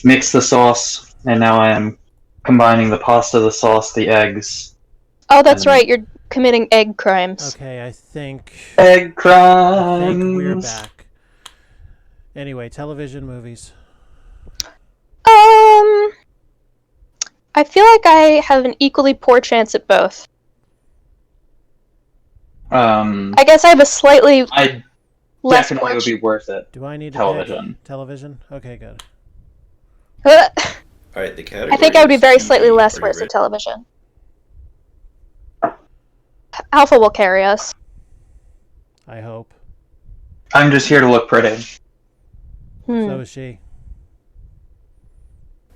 mix the sauce, and now I am combining the pasta, the sauce, the eggs. Oh, that's right. You're committing egg crimes. Okay, I think Egg crimes. I think we're back. Anyway, television, movies. I feel like I have an equally poor chance at both. I guess I have a slightly less definitely would be worth it. Do I need to television? Pick television? Okay, good. Alright, the category. I think I would be very slightly less worse at television. Alpha will carry us. I hope. I'm just here to look pretty. So is she.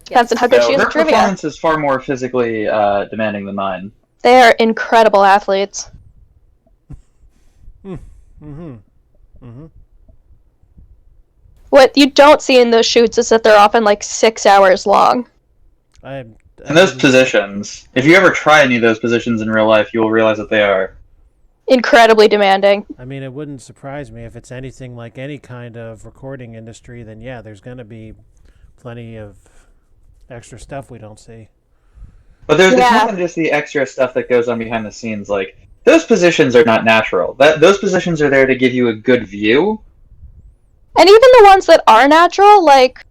Depends on how good she is her at trivia. Her performance is far more physically demanding than mine. They are incredible athletes. What you don't see in those shoots is that they're often like 6 hours long. And those positions, if you ever try any of those positions in real life, you will realize that they are incredibly demanding. I mean, it wouldn't surprise me if it's anything like any kind of recording industry, then yeah, there's going to be plenty of extra stuff we don't see. But there's more than just the extra stuff that goes on behind the scenes. Like, those positions are not natural. Those positions are there to give you a good view. And even the ones that are natural, like,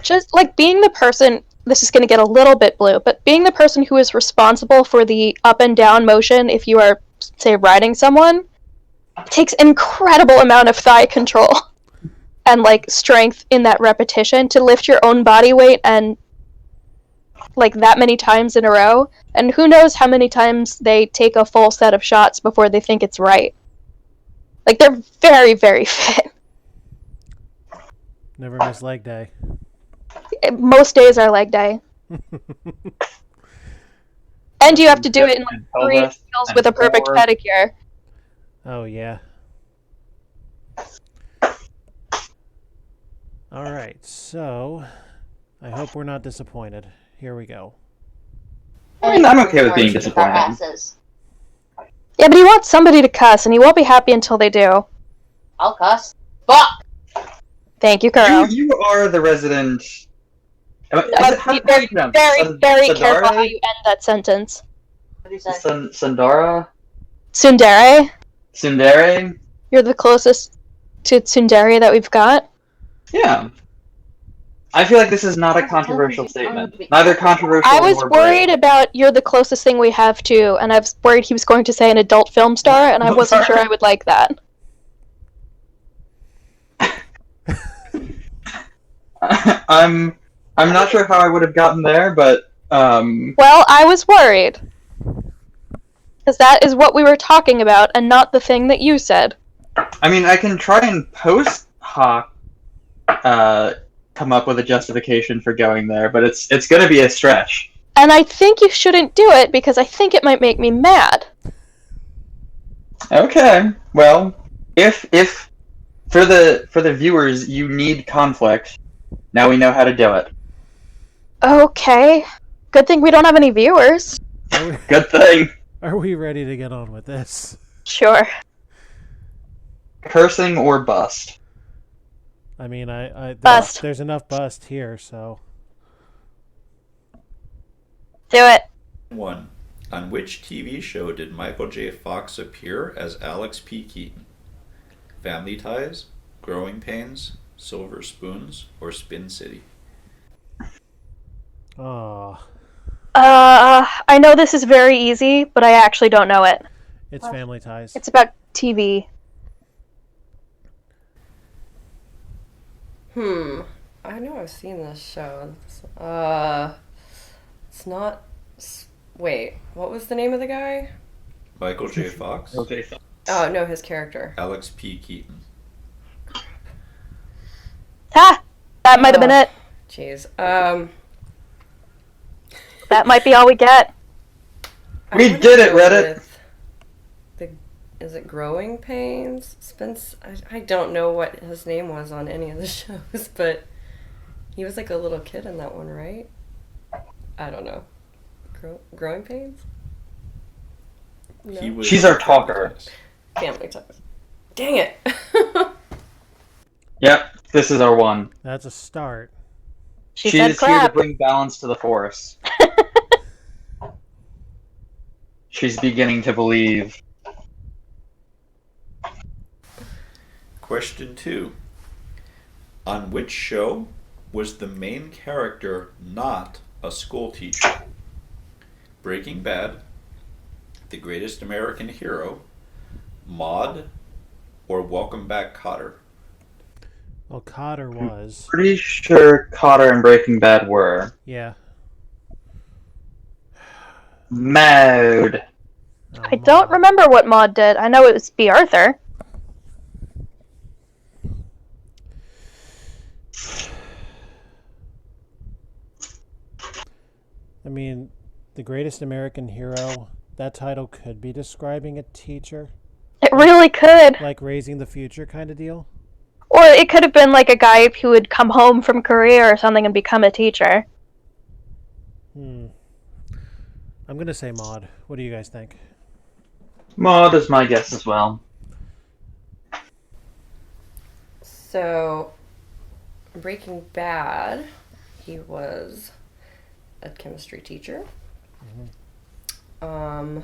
just like being the person, this is going to get a little bit blue, but being the person who is responsible for the up and down motion if you are, say, riding someone, takes an incredible amount of thigh control and, like, strength in that repetition to lift your own body weight and, like, that many times in a row. And who knows how many times they take a full set of shots before they think it's right. Like, they're very, very fit. Never miss leg day. Most days are leg day. And you have to do it in like 3 skills with a perfect pedicure. Oh, yeah. All right, so I hope we're not disappointed. Here we go. I mean, I'm okay with being disappointed. Yeah, but he wants somebody to cuss, and he won't be happy until they do. I'll cuss. Fuck! Thank you, Carl. You are the resident... Be very, very careful how you end that sentence. What do you say? Sundara? Tsundere? Tsundere? You're the closest to Tsundere that we've got? Yeah. I feel like this is not a controversial statement. Neither controversial I was nor worried about you're the closest thing we have to, and I was worried he was going to say an adult film star, and I wasn't sure I would like that. I'm not sure how I would have gotten there, but Well, I was worried. Because that is what we were talking about, and not the thing that you said. I mean, I can try and post hoc come up with a justification for going there, but it's going to be a stretch. And I think you shouldn't do it, because I think it might make me mad. Okay, well, if for the viewers you need conflict, now we know how to do it. Okay. Good thing we don't have any viewers. Good thing. Are we ready to get on with this? Sure. Cursing or bust? I mean, bust. There's enough bust here, so... Do it. 1. On which TV show did Michael J. Fox appear as Alex P. Keaton? Family Ties, Growing Pains, Silver Spoons, or Spin City? Oh. I know this is very easy, but I actually don't know it. It's Family Ties. It's about TV. I know I've seen this show. It's not... Wait, what was the name of the guy? Michael J. Fox? Okay. Oh, no, his character. Alex P. Keaton. Ha! That might have been it. Jeez. That might be all we get. We did it, Reddit! Is it Growing Pains? Spence? I don't know what his name was on any of the shows, but he was like a little kid in that one, right? I don't know. Growing Pains? No. She's our talker. Family Ties. Dang it! Yep, this is our one. That's a start. She She said is here to crap. bring balance to the Force. She's beginning to believe. Question 2. On which show was the main character not a school teacher? Breaking Bad, The Greatest American Hero, Maude, or Welcome Back, Kotter? Well, Cotter was. Pretty sure Cotter and Breaking Bad were. Yeah. Mode. Oh, I don't Maud. remember what Maud did. I know it was B. Arthur. I mean, The Greatest American Hero, that title could be describing a teacher, It really could. like Raising the Future kind of deal. Or it could have been like a guy who would come home from Korea or something and become a teacher. I'm going to say Maud. What do you guys think? Maud is my guess as well. So, Breaking Bad, he was a chemistry teacher. What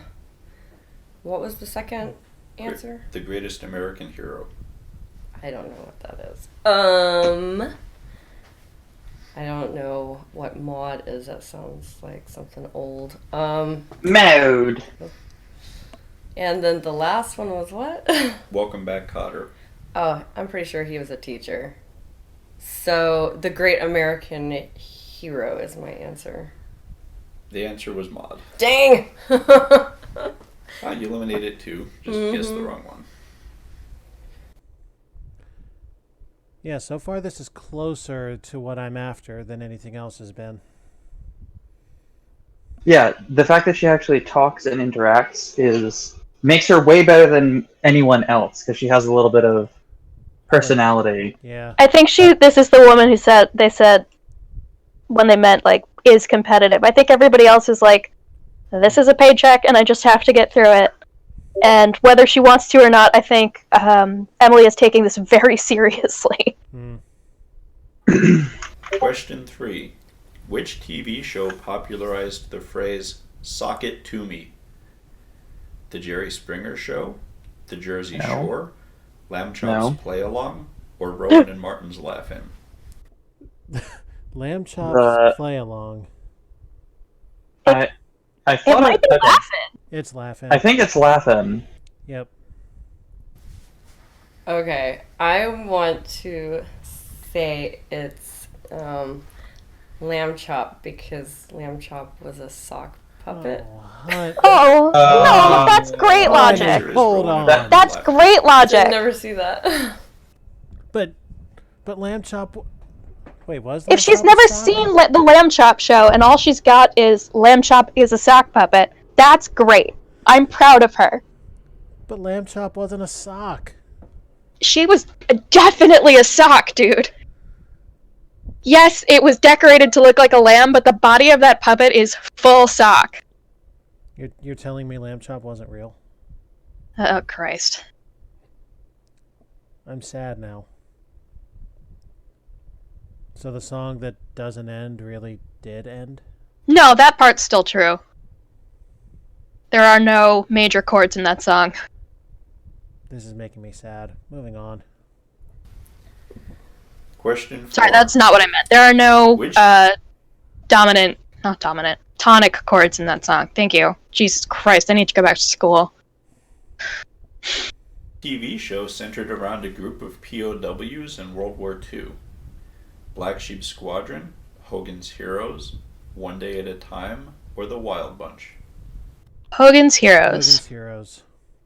was the second answer? The Greatest American Hero. I don't know what that is. I don't know what Maud is. That sounds like something old. Mode. And then the last one was what? Welcome Back, Kotter. Oh, I'm pretty sure he was a teacher. So, the Great American Hero is my answer. The answer was Maude. Dang! You eliminated 2. Just guessed the wrong one. Yeah, so far this is closer to what I'm after than anything else has been. Yeah, the fact that she actually talks and interacts makes her way better than anyone else because she has a little bit of personality. Yeah. I think this is the woman who they said when they meant like is competitive. I think everybody else is like, this is a paycheck and I just have to get through it. And whether she wants to or not, I think Emily is taking this very seriously. Question 3. Which TV show popularized the phrase, "sock it to me"? The Jerry Springer Show, The Jersey Shore, Lamb Chop's Play Along, or Rowan and Martin's Laugh-In? Lamb Chop's Play Along. I It thought might be laughing. It's Laughing. I think it's Laughing. Yep. Okay, I want to say it's Lamb Chop because Lamb Chop was a sock puppet. Oh, no, that's great logic. Hold on. That's great I logic. never see that. But Lamb Chop. Wait, was If she's Chop never a sock? seen the Lamb Chop show and all she's got is Lamb Chop is a sock puppet, that's great. I'm proud of her. But Lamb Chop wasn't a sock. She was definitely a sock, dude. Yes, it was decorated to look like a lamb, but the body of that puppet is full sock. You're telling me Lamb Chop wasn't real? Oh, Christ. I'm sad now. So the song that doesn't end really did end? No, that part's still true. There are no major chords in that song. This is making me sad. Moving on. Question 4. Sorry, that's not what I meant. There are no Which- tonic chords in that song. Thank you. Jesus Christ, I need to go back to school. TV show centered around a group of POWs in World War II. Black Sheep Squadron, Hogan's Heroes, One Day at a Time, or The Wild Bunch? Hogan's Heroes. Hogan's Heroes.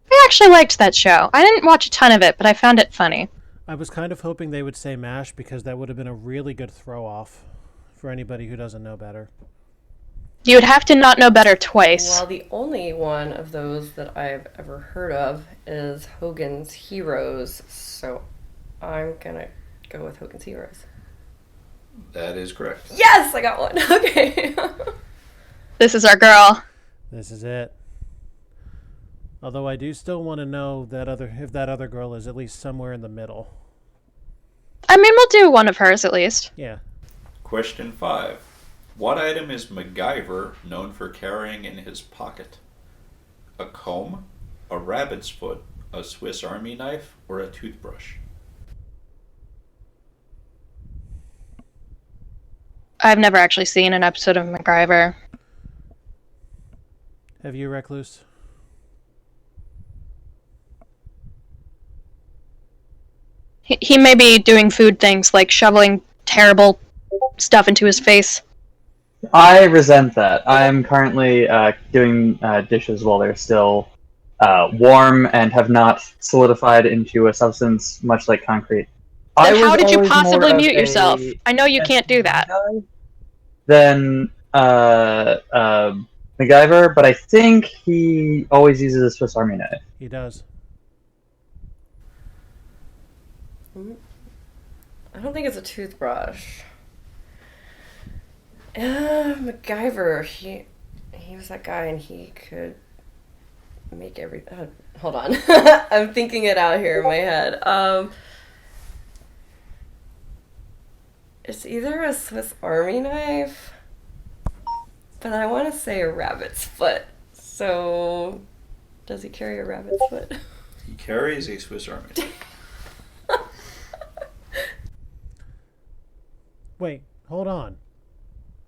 I actually liked that show. I didn't watch a ton of it, but I found it funny. I was kind of hoping they would say MASH because that would have been a really good throw-off for anybody who doesn't know better. You would have to not know better twice. Well, the only one of those that I've ever heard of is Hogan's Heroes, so I'm gonna go with Hogan's Heroes. That is correct. Yes, I got one. Okay. This is our girl. This is it. Although I do still want to know if that other girl is at least somewhere in the middle. I mean, we'll do one of hers at least. Yeah. Question 5. What item is MacGyver known for carrying in his pocket? A comb, a rabbit's foot, a Swiss Army knife, or a toothbrush? I've never actually seen an episode of MacGyver. Have you, Recluse? He may be doing food things like shoveling terrible stuff into his face. I resent that. I am currently doing dishes while they're still warm and have not solidified into a substance much like concrete. Then I how was did you always possibly more of mute yourself? a I know you can't do that. Than MacGyver, but I think he always uses a Swiss Army knife. He does. I don't think it's a toothbrush. MacGyver, he was that guy and he could make everything. Hold on. I'm thinking it out here in my head. It's either a Swiss Army knife, but I want to say a rabbit's foot. So, does he carry a rabbit's foot? He carries a Swiss Army knife. Wait, hold on.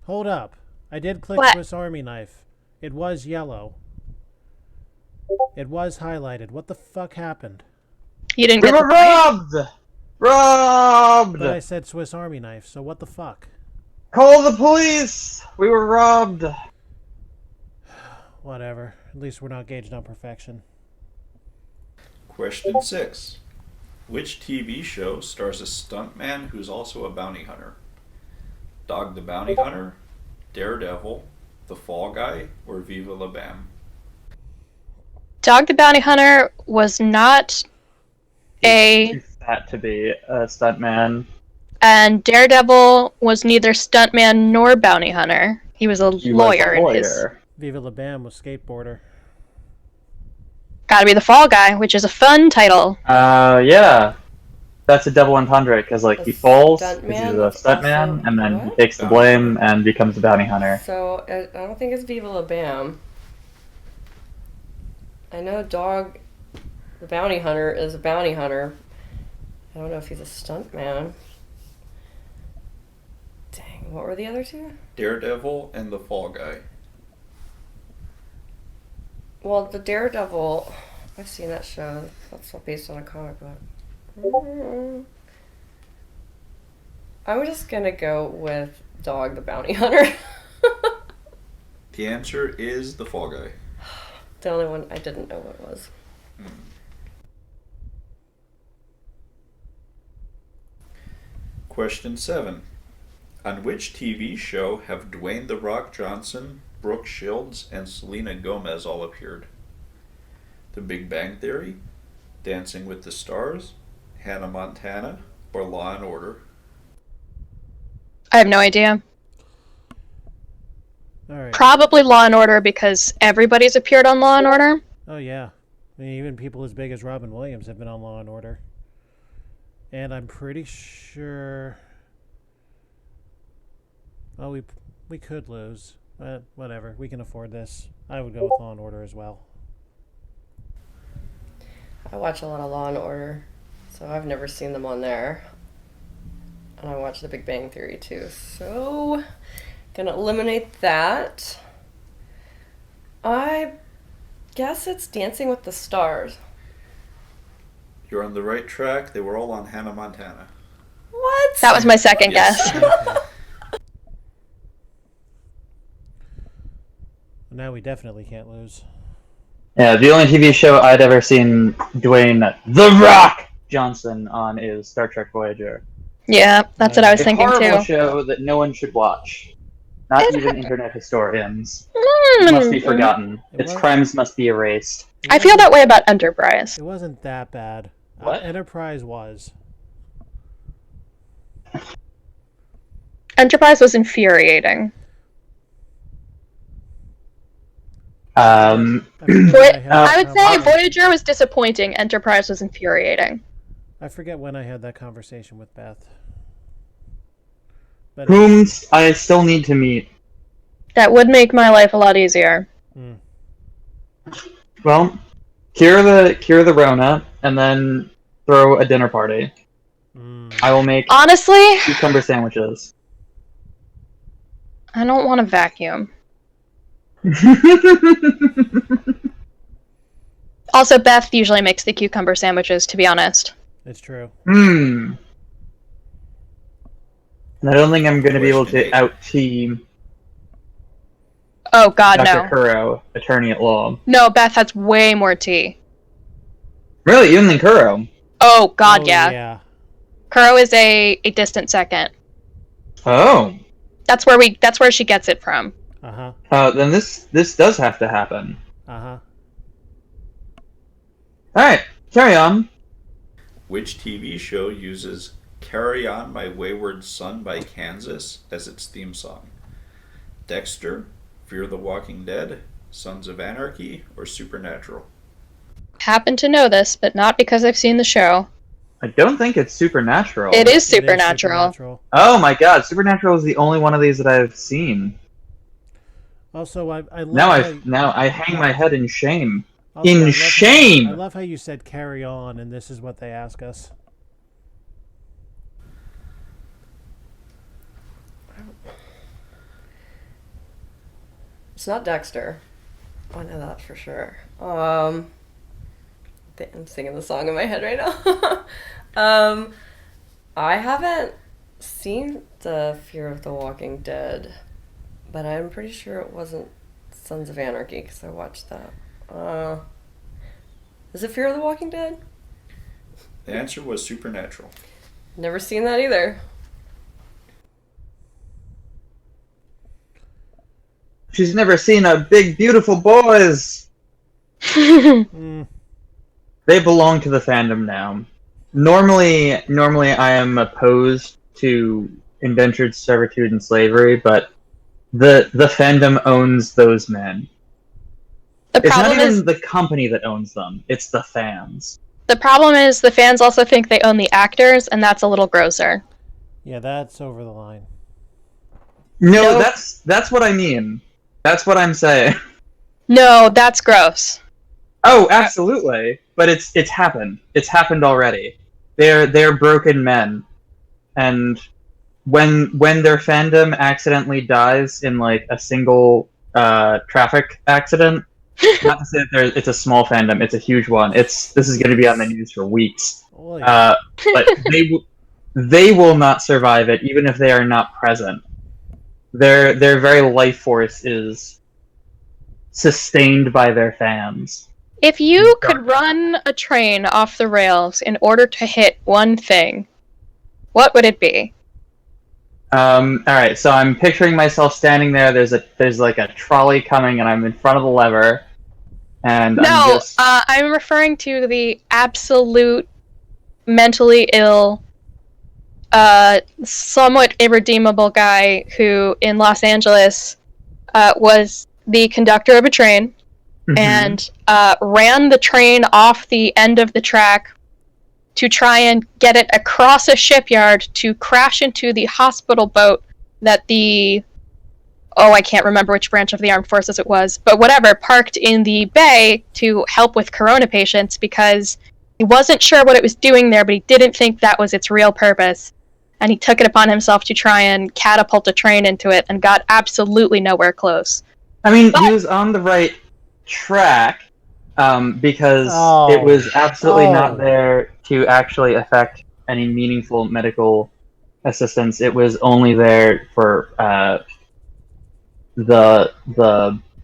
Hold up. I did click What? Swiss Army knife. It was yellow. It was highlighted. What the fuck happened? You didn't We get the were point. robbed! Robbed! But I said Swiss Army knife, so what the fuck? Call the police! We were robbed! Whatever. At least we're not gauged on perfection. Question 6. Which TV show stars a stuntman who's also a bounty hunter? Dog the Bounty Hunter, Daredevil, The Fall Guy, or Viva La Bam? Dog the Bounty Hunter was not Too fat to be a stuntman. and Daredevil was neither stuntman nor bounty hunter. He was a He lawyer. was a In his... lawyer. Viva La Bam was skateboarder. Gotta be the Fall Guy, which is a fun title. Yeah. That's a double entendre, because like A he falls, because stuntman he's a was stuntman, also- and then he what? takes the blame and becomes a bounty hunter. So, I don't think it's Viva La Bam. I know Dog, the bounty hunter, is a bounty hunter. I don't know if he's a stuntman. Dang, what were the other two? Daredevil and The Fall Guy. Well, the Daredevil, I've seen that show. That's based on a comic book. I'm just gonna go with Dog the Bounty Hunter. The answer is The Fall Guy. The only one I didn't know what it was. Question 7. On which TV show have Dwayne "The Rock" Johnson, Brooke Shields, and Selena Gomez all appeared? The Big Bang Theory, Dancing with the Stars, Hannah Montana, or Law and Order? I have no idea. Alright. Probably Law and Order because everybody's appeared on Law and Order. Oh, yeah. I mean, even people as big as Robin Williams have been on Law and Order. And I'm pretty sure... Oh, we could lose. But whatever. We can afford this. I would go with Law and Order as well. I watch a lot of Law and Order, so I've never seen them on there. And I watch The Big Bang Theory too, so gonna eliminate that. I guess it's Dancing with the Stars. You're on the right track. They were all on Hannah Montana. What? That was my second Yes. guess. Okay. Now we definitely can't lose. Yeah, the only TV show I'd ever seen Dwayne "The Rock" Johnson on is Star Trek Voyager. Yeah, that's what I was A thinking horrible too. show that no one should watch. Not It- even internet historians. It must be Mm. forgotten. It Its was- crimes must be erased. I feel that way about Enterprise. It wasn't that bad. What? Enterprise was. Enterprise was infuriating. I forget Vo- when I had I would that say conversation. Voyager was disappointing. Enterprise was infuriating. I forget when I had that conversation with Beth. But whom I still need to meet. That would make my life a lot easier. Well, cure the Rona, and then throw a dinner party. I will make Honestly, cucumber sandwiches. I don't want to vacuum. Also, Beth usually makes the cucumber sandwiches, to be honest. it's true. I don't think I'm going to be able to Question 8. out-team Oh god, Dr. no. Kuro, attorney at law. No, Beth has way more tea. Really, even than Kuro? Oh god, Oh, yeah. Kuro is a distant second. Oh. That's where she gets it from. Then this does have to happen. Uh-huh. Alright, carry on. Which TV show uses Carry On My Wayward Son by Kansas as its theme song? Dexter, Fear the Walking Dead, Sons of Anarchy, or Supernatural? Happen to know this, but not because I've seen the show. I don't think it's Supernatural. It is Supernatural. Oh my god, Supernatural is the only one of these that I've seen. Also, I love Now I hang my head in shame. also, I love shame! I love how you said carry on, and this is what they ask us. It's not Dexter. I know that for sure. I'm singing the song in my head right now. I haven't seen the Fear of the Walking Dead, but I'm pretty sure it wasn't Sons of Anarchy because I watched that. Is it Fear of the Walking Dead? The answer was Supernatural. Never seen that either. She's never seen a big, beautiful boys! They belong to the fandom now. Normally I am opposed to indentured servitude and slavery, but the fandom owns those men. It's not even the company that owns them, it's the fans. The problem is the fans also think they own the actors, and that's a little grosser. Yeah, that's over the line. No, that's what I mean. That's what I'm saying. No, that's gross. Oh, absolutely. But it's happened. It's happened already. They're broken men. And when their fandom accidentally dies in like a single traffic accident, not to say that it's a small fandom, it's a huge one. This is going to be on the news for weeks. But they will not survive it, even if they are not present. Their very life force is sustained by their fans. If you could run a train off the rails in order to hit one thing, what would it be? Alright, so I'm picturing myself standing there, there's like a trolley coming and I'm in front of the lever. And I'm referring to the absolute mentally ill, somewhat irredeemable guy who, in Los Angeles, was the conductor of a train and ran the train off the end of the track to try and get it across a shipyard to crash into the hospital boat that I can't remember which branch of the armed forces it was, but whatever, parked in the bay to help with corona patients because he wasn't sure what it was doing there, but he didn't think that was its real purpose. And he took it upon himself to try and catapult a train into it and got absolutely nowhere close. I mean, he was on the right track because it was absolutely not there to actually affect any meaningful medical assistance. It was only there for the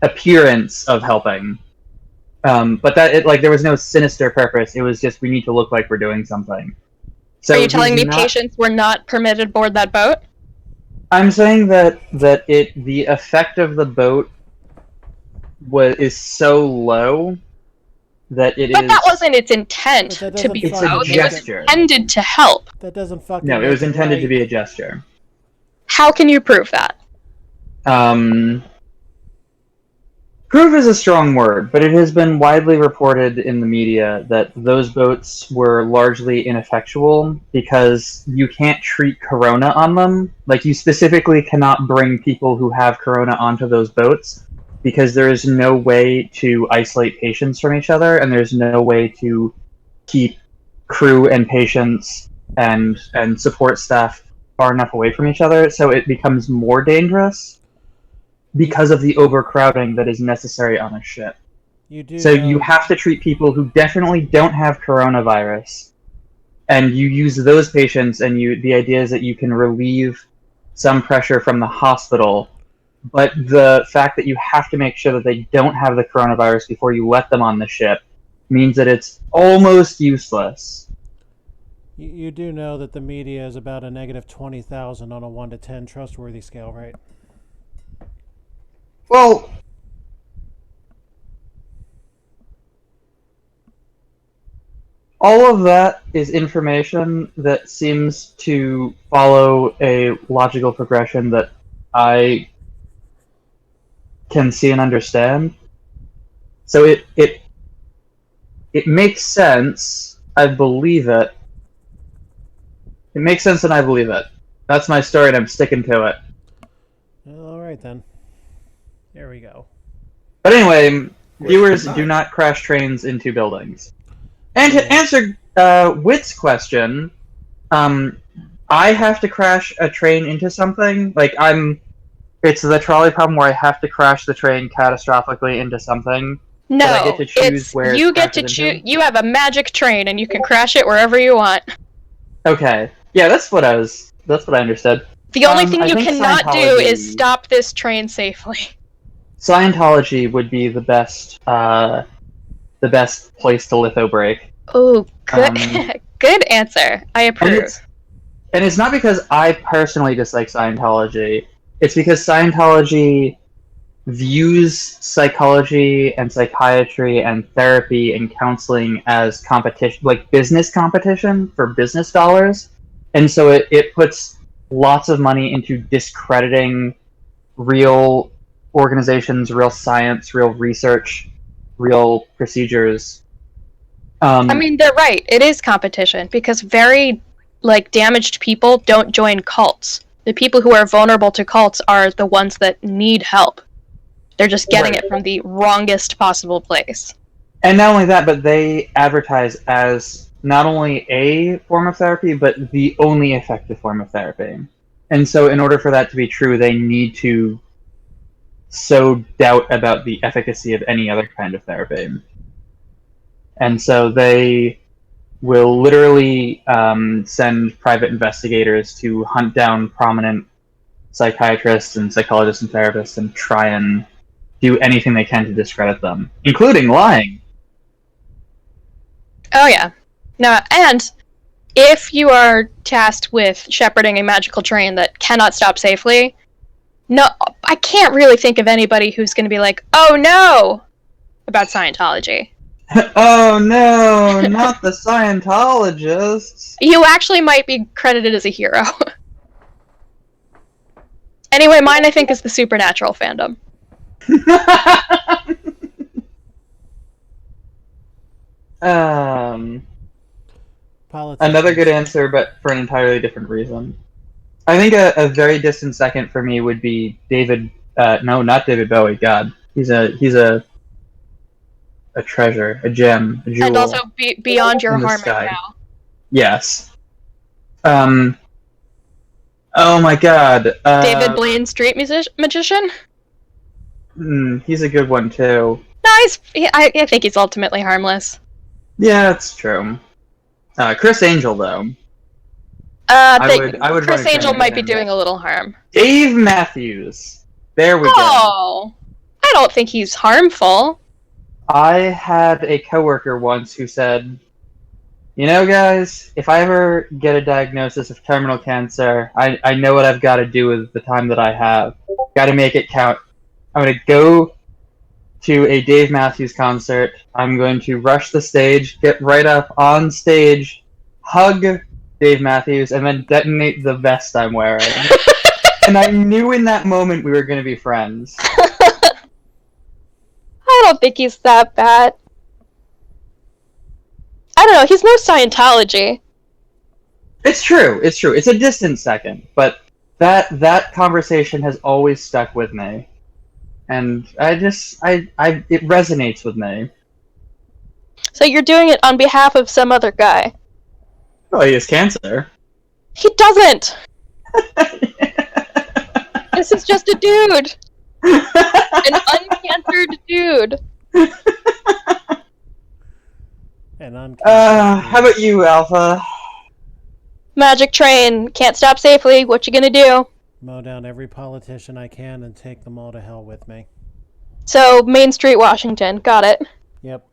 appearance of helping. But there was no sinister purpose. It was just we need to look like we're doing something. So are you telling me patients were not permitted aboard that boat? I'm saying that the effect of the boat is so low that it is. But that wasn't its intent to be It's so. a gesture. It was intended to help. That doesn't fucking. No, it was intended to be a gesture. How can you prove that? Proof is a strong word, but it has been widely reported in the media that those boats were largely ineffectual because you can't treat corona on them. Like, you specifically cannot bring people who have corona onto those boats because there is no way to isolate patients from each other, and there's no way to keep crew and patients and support staff far enough away from each other, so it becomes more dangerous because of the overcrowding that is necessary on a ship. So you have to treat people who definitely don't have coronavirus, and you use those patients, and the idea is that you can relieve some pressure from the hospital, but the fact that you have to make sure that they don't have the coronavirus before you let them on the ship means that it's almost useless. You do know that the media is about a negative 20,000 on a 1 to 10 trustworthy scale, right? Well, all of that is information that seems to follow a logical progression that I can see and understand. So it makes sense. I believe it. It makes sense and I believe it. That's my story and I'm sticking to it. All right, then. There we go. But anyway, viewers, do not crash trains into buildings. And to answer Wit's question, I have to crash a train into something. Like, it's the trolley problem where I have to crash the train catastrophically into something. No, but I get to choose where you it's get to crashed choose. into. You have a magic train, and you can crash it wherever you want. Okay, yeah, that's what I understood. The only thing I you think cannot do Scientology- is stop this train safely. Scientology would be the best place to litho break. Oh, good, good answer. I approve. And it's not because I personally dislike Scientology. It's because Scientology views psychology and psychiatry and therapy and counseling as competition, like business competition for business dollars. And so it puts lots of money into discrediting real organizations, real science, real research, real procedures. I mean, they're right. It is competition because very, damaged people don't join cults. The people who are vulnerable to cults are the ones that need help. They're just getting it from the wrongest possible place. And not only that, but they advertise as not only a form of therapy, but the only effective form of therapy. And so in order for that to be true, they need to sow doubt about the efficacy of any other kind of therapy. And so they will literally send private investigators to hunt down prominent psychiatrists and psychologists and therapists and try and do anything they can to discredit them, including lying. Oh, yeah. No, and if you are tasked with shepherding a magical train that cannot stop safely, no, I can't really think of anybody who's going to be like, oh no, about Scientology. Oh no, not the Scientologists. You actually might be credited as a hero. Anyway, mine I think is the supernatural fandom. Another good answer, but for an entirely different reason. I think a very distant second for me would be David. No, not David Bowie. God, he's a treasure, a gem, a jewel. And also beyond your in the harm sky. and now. Yes. Oh my God. David Blaine, street magician. He's a good one too. No, I think he's ultimately harmless. Yeah, that's true. Chris Angel, though. I would Chris run a Angel train might with be him. doing a little harm. Dave Matthews. There we go. Oh, I don't think he's harmful. I had a coworker once who said, "You know, guys, if I ever get a diagnosis of terminal cancer, I know what I've got to do with the time that I have. Got to make it count. I'm going to go to a Dave Matthews concert. I'm going to rush the stage, get right up on stage, hug Dave Matthews, and then detonate the vest I'm wearing." And I knew in that moment we were going to be friends. I don't think he's that bad. I don't know, he's no Scientology. It's true. It's true. It's a distant second, but that conversation has always stuck with me, and it resonates with me. So you're doing it on behalf of some other guy. Oh, he has cancer. He doesn't! This is just a dude! An uncancered dude! How about you, Alpha? Magic train, can't stop safely, what you gonna do? Mow down every politician I can and take them all to hell with me. So, Main Street, Washington, got it. Yep.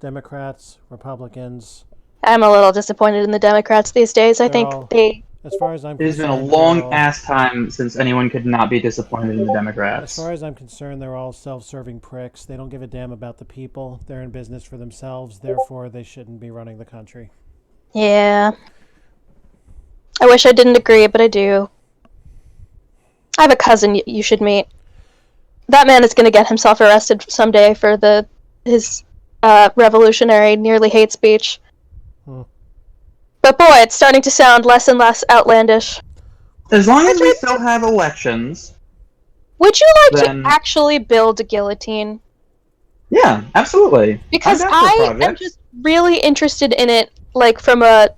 Democrats, Republicans. I'm a little disappointed in the Democrats these days. I think they... As far as I'm It has concerned, been a long-ass time since anyone could not be disappointed in the Democrats. As far as I'm concerned, they're all self-serving pricks. They don't give a damn about the people. They're in business for themselves. Therefore, they shouldn't be running the country. Yeah. I wish I didn't agree, but I do. I have a cousin you should meet. That man is going to get himself arrested someday for his revolutionary, nearly hate speech. But boy, it's starting to sound less and less outlandish. As long as we still have elections. Would you like to actually build a guillotine? Yeah, absolutely. Because I am just really interested in it, like from a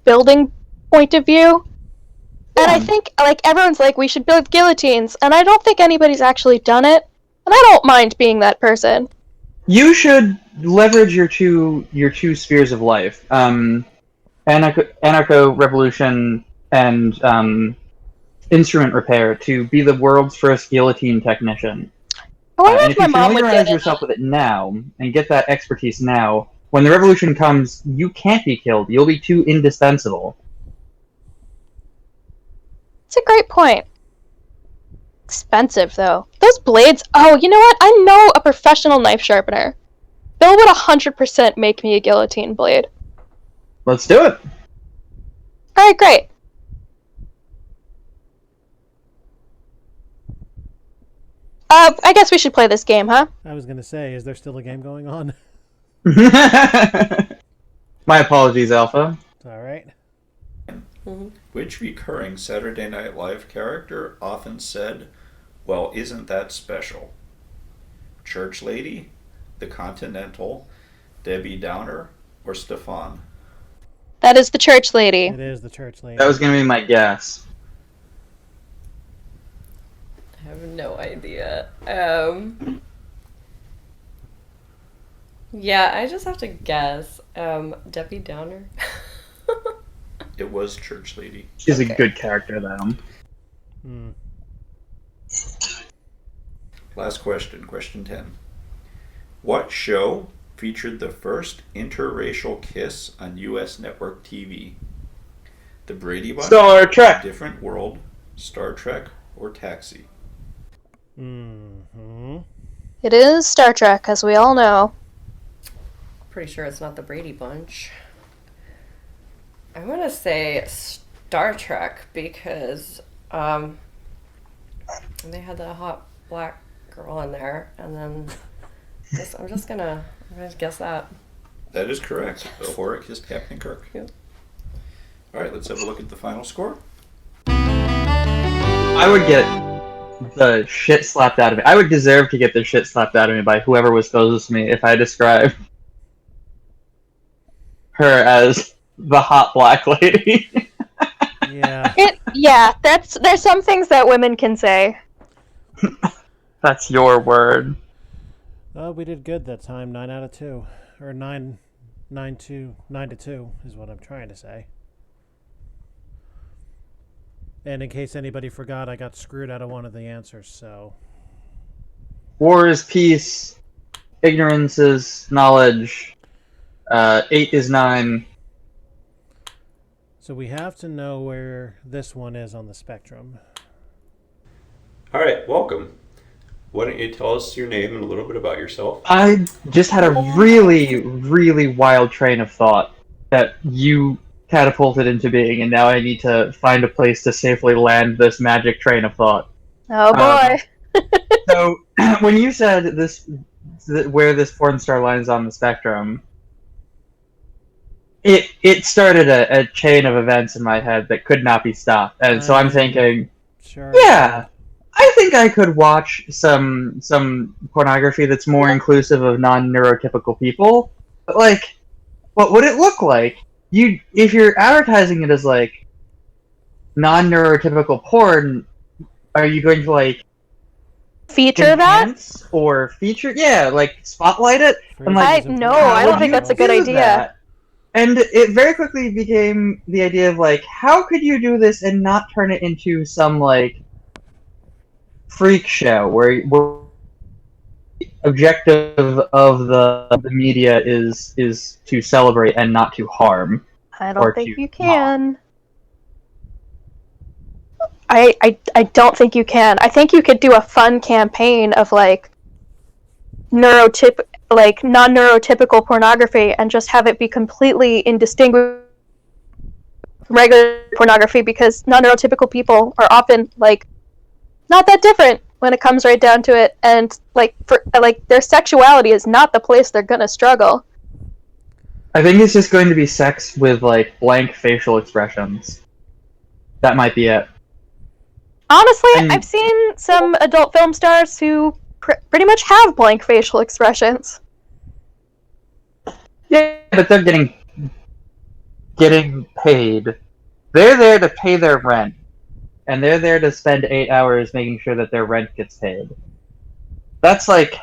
building point of view. Yeah. And I think like everyone's like we should build guillotines, and I don't think anybody's actually done it. And I don't mind being that person. You should leverage your two spheres of life. Anarcho-revolution and instrument repair to be the world's first guillotine technician. And if you familiarize yourself with it now and get that expertise now, when the revolution comes, you can't be killed. You'll be too indispensable. It's a great point. Expensive, though. Those blades... Oh, you know what? I know a professional knife sharpener. Bill would 100% make me a guillotine blade. Let's do it. Alright, great. I guess we should play this game, huh? I was going to say, is there still a game going on? My apologies, Alpha. It's alright. Which recurring Saturday Night Live character often said, "Well, isn't that special?" Church Lady, The Continental, Debbie Downer, or Stefan? That is the church lady. It is the church lady. That was going to be my guess. I have no idea. Yeah, I just have to guess. Debbie Downer? It was Church Lady. She's a good character, though. Last question, question 10. What show featured the first interracial kiss on U.S. network TV? The Brady Bunch, Star Trek, Different World, Star Trek, or Taxi? It is Star Trek, as we all know. Pretty sure it's not the Brady Bunch. I'm gonna say Star Trek because they had that hot black girl in there, and then I'm just gonna guess that. That is correct. Uhura kissed Captain Kirk. Yep. All right, let's have a look at the final score. I would get the shit slapped out of me. I would deserve to get the shit slapped out of me by whoever was closest to me if I described her as the hot black lady. Yeah. There's some things that women can say. That's your word. Oh, we did good that time. 9 out of 2. Or 9 to 2 is what I'm trying to say. And in case anybody forgot, I got screwed out of one of the answers, so... War is peace. Ignorance is knowledge. 8 is 9. So we have to know where this one is on the spectrum. All right, welcome. Why don't you tell us your name and a little bit about yourself? I just had a really, really wild train of thought that you catapulted into being, and now I need to find a place to safely land this magic train of thought. Oh boy. So when you said this, where this porn star lines on the spectrum, it started a chain of events in my head that could not be stopped, and so I'm thinking, Sure. yeah, I think I could watch some pornography that's more inclusive of non-neurotypical people. But like, what would it look like? If you're advertising it as like non-neurotypical porn, are you going to like Feature that? enhance or feature? Yeah, like spotlight it. For I'm like, reasons no, important I how don't would think you that's a good do idea. that? And it very quickly became the idea of like, how could you do this and not turn it into some like freak show where objective of the media is to celebrate and not to harm I or don't think to you mock. can. I don't think you can. I think you could do a fun campaign of like non-neurotypical pornography and just have it be completely indistinguishable from regular pornography, because non-neurotypical people are often like not that different when it comes right down to it, and like their sexuality is not the place they're gonna struggle. I think it's just going to be sex with like blank facial expressions. That might be it. Honestly, And- I've seen some adult film stars who pretty much have blank facial expressions. Yeah, but they're getting paid. They're there to pay their rent, and they're there to spend 8 hours making sure that their rent gets paid. That's like,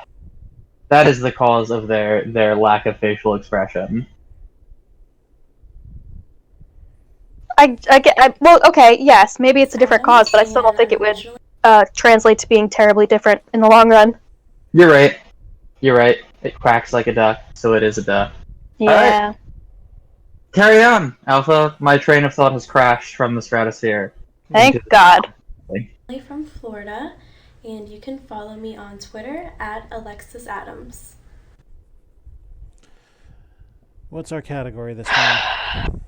that is the cause of their lack of facial expression. Well, okay, yes, maybe it's a different cause, but I still don't think it would translate to being terribly different in the long run. You're right. You're right. It quacks like a duck, so it is a duck. Yeah. Right. Carry on, Alpha. My train of thought has crashed from the stratosphere. Thank God. From Florida, and you can follow me on Twitter at Alexis Adams. What's our category this time?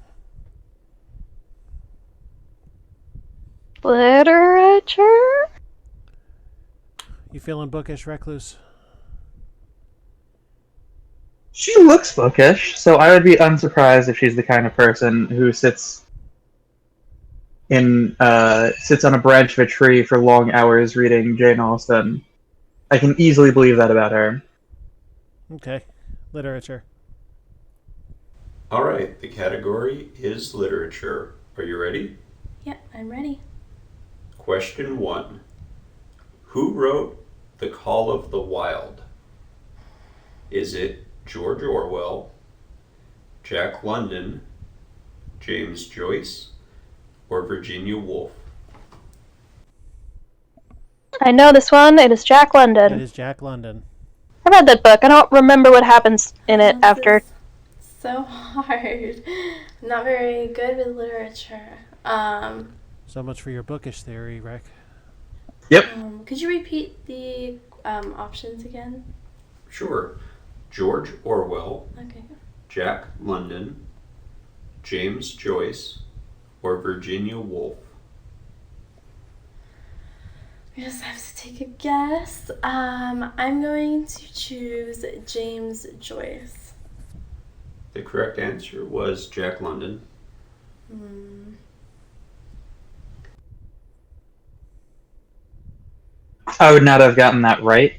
Literature? You feeling bookish, Recluse? She looks bookish, so I would be unsurprised if she's the kind of person who sits on a branch of a tree for long hours reading Jane Austen. I can easily believe that about her. Okay. Literature. All right, the category is literature. Are you ready? Yeah, I'm ready. Question 1. Who wrote The Call of the Wild? Is it George Orwell, Jack London, James Joyce, or Virginia Woolf? I know this one. It is Jack It London. is Jack London. I read that book. I don't remember what happens in it after. This is so hard. I'm not very good with literature. So much for your bookish theory, Rec. Yep. Could you repeat the options again? Sure. George Orwell, Okay. Jack London, James Joyce, or Virginia Woolf? I just have to take a guess. I'm going to choose James Joyce. The correct answer was Jack London. I would not have gotten that right.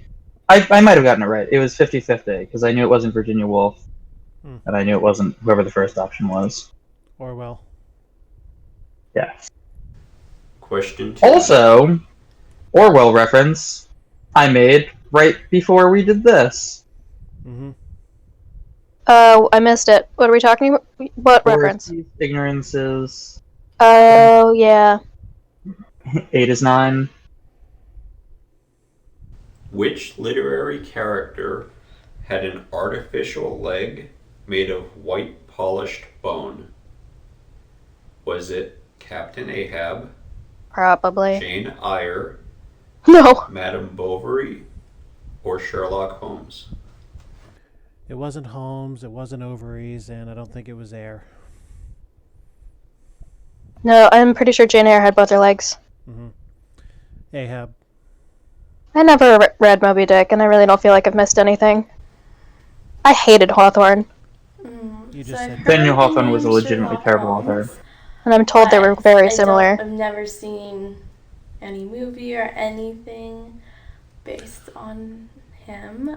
I might have gotten it right. It was 50-50, because I knew it wasn't Virginia Woolf, and I knew it wasn't whoever the first option was. Orwell. Yeah. Question 2. Also, Orwell reference I made right before we did this. Mm-hmm. I missed it. What are we talking about? What reference? Ignorance is Oh, yeah. 8 is 9. Which literary character had an artificial leg made of white polished bone? Was it Captain Ahab, Probably. Jane Eyre, No. Madame Bovary, or Sherlock Holmes? It wasn't Holmes, it wasn't Ovaries, and I don't think it was Eyre. No, I'm pretty sure Jane Eyre had both her legs. Mm-hmm. Ahab. I never read Moby Dick, and I really don't feel like I've missed anything. I hated Hawthorne, You just So I've said heard Daniel the Hawthorne was a name legitimately Sherlock terrible Holmes, author. and I'm told they were but very similar. I've never seen any movie or anything based on him.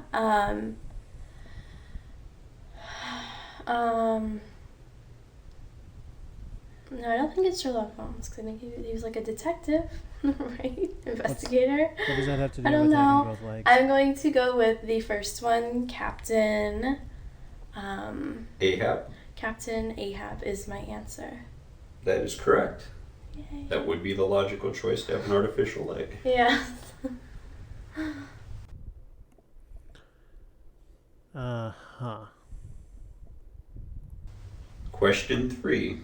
No, I don't think it's Sherlock Holmes because I think he was like a detective, right? Investigator. what does that have to do I don't with know. having both legs? I'm going to go with the first one, Captain. Ahab. Captain Ahab is my answer. That is correct. Yay. That would be the logical choice to have an artificial leg. Yeah. Uh-huh. Question 3.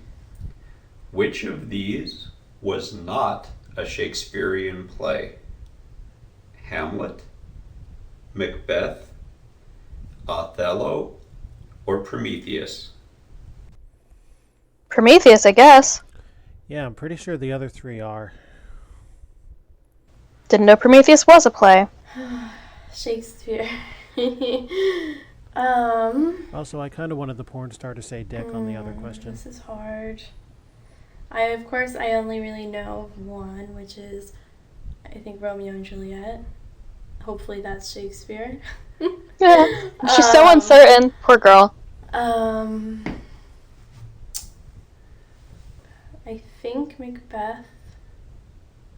Which of these was not a Shakespearean play? Hamlet, Macbeth, Othello, or Prometheus? Prometheus, I guess. Yeah, I'm pretty sure the other three are. Didn't know Prometheus was a play. Shakespeare. Also, I kind of wanted the porn star to say dick on the other question. This is hard. Of course, I only really know of one, which is, I think, Romeo and Juliet. Hopefully that's Shakespeare. Yeah. She's so uncertain. Poor girl. I think Macbeth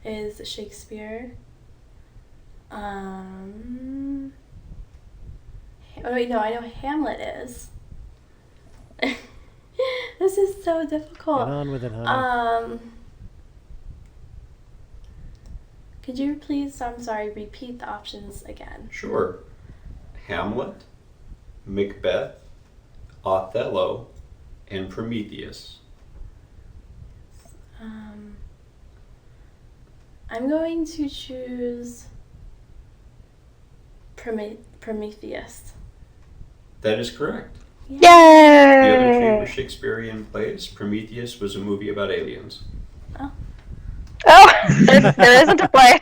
is Shakespeare. Oh wait, no, I know Hamlet is. This is so difficult. Get on with it, honey. Could you please, I'm sorry, repeat the options again? Sure. Hamlet, Macbeth, Othello, and Prometheus. I'm going to choose Prometheus. That is correct. Yay! The other two were Shakespearean plays. Prometheus was a movie about aliens. Oh, there isn't a play.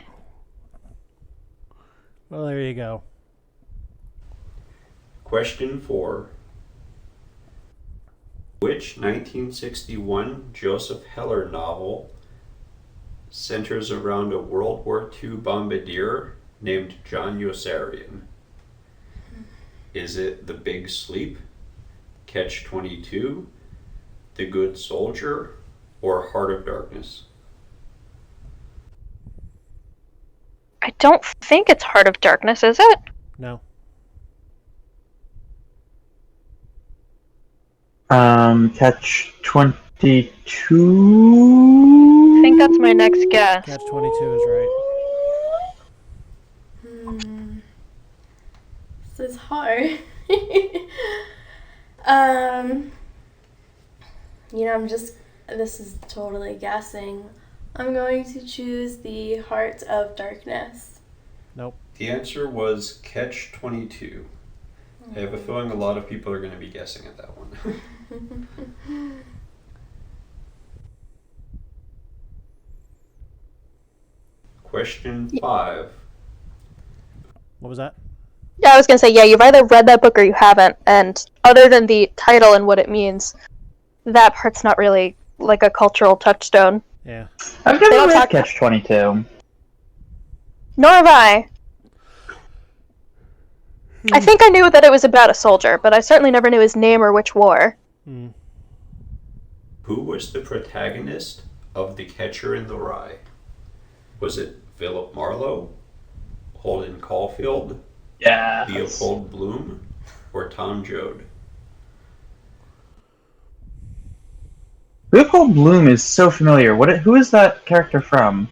Well, there you go. Question 4. Which 1961 Joseph Heller novel centers around a World War II bombardier named John Yossarian? Is it The Big Sleep, Catch-22, The Good Soldier, or Heart of Darkness? I don't think it's Heart of Darkness, is it? No. Catch-22. I think that's my next guess. Catch-22 is right. This is hard. This is totally guessing. I'm going to choose the Heart of Darkness. Nope. The answer was Catch-22. I have a feeling a lot of people are going to be guessing at that one. Question 5. What was that? Yeah, I was gonna say, yeah, you've either read that book or you haven't, and other than the title and what it means, that part's not really like a cultural touchstone. Yeah. I've They never don't read talk- Catch-22. Nor have I. I think I knew that it was about a soldier, but I certainly never knew his name or which war. Hmm. Who was the protagonist of The Catcher in the Rye? Was it Philip Marlowe, Holden Caulfield, Yeah. Leopold Bloom, or Tom Joad? Leopold Bloom is so familiar. Who is that character from?